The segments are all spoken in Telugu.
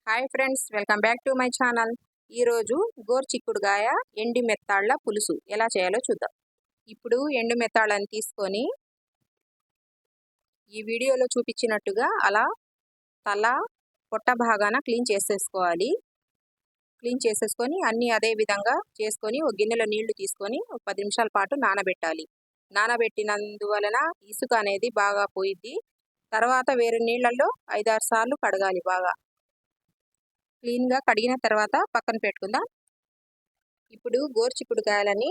Hi friends, welcome back to my channel. ఈరోజు గోరుచిక్కుడుగాయ ఎండి మెత్తాళ్ల పులుసు ఎలా చేయాలో చూద్దాం. ఇప్పుడు ఎండు మెత్తాళ్ళని తీసుకొని ఈ వీడియోలో చూపించినట్టుగా అలా తల పొట్ట భాగాన క్లీన్ చేసేసుకొని అన్నీ అదే విధంగా చేసుకొని ఒక గిన్నెలో నీళ్లు తీసుకొని ఒక 10 నిమిషాల పాటు నానబెట్టాలి. నానబెట్టినందువలన ఇసుక అనేది బాగా పోయిద్ది. తర్వాత వేరే నీళ్ళల్లో 5-6 సార్లు కడగాలి. బాగా క్లీన్గా కడిగిన తర్వాత పక్కన పెట్టుకుందాం. ఇప్పుడు గోరుచిక్కుడుకాయలని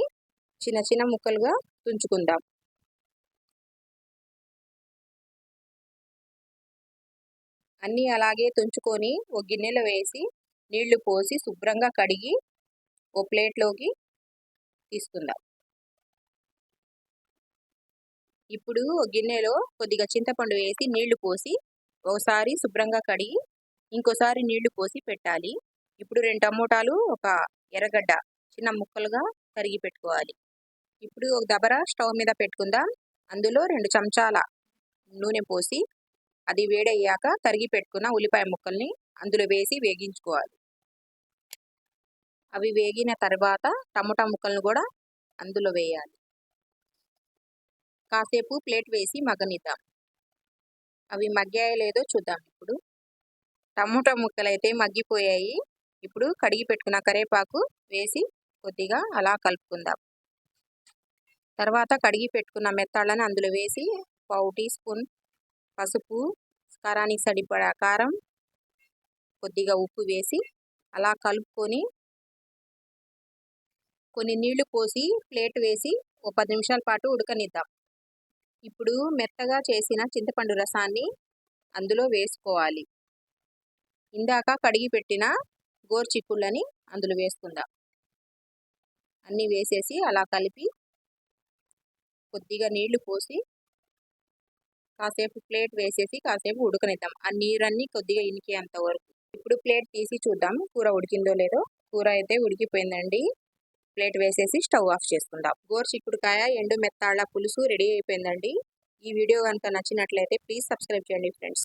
చిన్న చిన్న ముక్కలుగా తుంచుకుందాం. అన్నీ అలాగే తుంచుకొని ఒక గిన్నెలో వేసి నీళ్లు పోసి శుభ్రంగా కడిగి ఓ ప్లేట్లోకి తీసుకుందాం. ఇప్పుడు ఒక గిన్నెలో కొద్దిగా చింతపండు వేసి నీళ్లు పోసి ఒకసారి శుభ్రంగా కడిగి ఇంకోసారి నీళ్లు పోసి పెట్టాలి. ఇప్పుడు 2 టమోటాలు, ఒక ఎర్రగడ్డ చిన్న ముక్కలుగా తరిగి పెట్టుకోవాలి. ఇప్పుడు ఒక దబర స్టవ్ మీద పెట్టుకుందాం. అందులో 2 చెంచాల నూనె పోసి అది వేడయ్యాక తరిగి పెట్టుకున్న ఉల్లిపాయ ముక్కల్ని అందులో వేసి వేగించుకోవాలి. అవి వేగిన తర్వాత టమోటా ముక్కలను కూడా అందులో వేయాలి. కాసేపు ప్లేట్ వేసి మగ్గనిద్దాం. అవి మగ్గాయో లేదో చూద్దాం. ఇప్పుడు టమోటా ముక్కలు అయితే మగ్గిపోయాయి. ఇప్పుడు కడిగి పెట్టుకున్న కరివేపాకు వేసి కొద్దిగా అలా కలుపుకుందాం. తర్వాత కడిగి పెట్టుకున్న మెత్తాళ్ళని అందులో వేసి 1/4 టీ స్పూన్ పసుపు, కారానికి సరిపడా కారం, కొద్దిగా ఉప్పు వేసి అలా కలుపుకొని కొన్ని నీళ్లు పోసి ప్లేట్ వేసి ఓ 10 నిమిషాల పాటు ఉడకనిద్దాం. ఇప్పుడు మెత్తగా చేసిన చింతపండు రసాన్ని అందులో వేసుకోవాలి. ఇందాక కడిగి పెట్టిన గోరుచిక్కుళ్ళని అందులో వేసుకుందాం. అన్నీ వేసేసి అలా కలిపి కొద్దిగా నీళ్లు పోసి కాసేపు ప్లేట్ వేసేసి కాసేపు ఉడకనిద్దాం. ఆ నీరన్నీ కొద్దిగా ఇనికేంత వరకు. ఇప్పుడు ప్లేట్ తీసి చూద్దాం కూర ఉడికిందో లేదో. కూర అయితే ఉడికిపోయిందండి. ప్లేట్ వేసేసి స్టవ్ ఆఫ్ చేసుకుందాం. గోరుచిక్కుడుకాయ ఎండు మెత్తాళ్ల పులుసు రెడీ అయిపోయిందండి. ఈ వీడియో కనుక నచ్చినట్లయితే ప్లీజ్ సబ్స్క్రైబ్ చేయండి ఫ్రెండ్స్.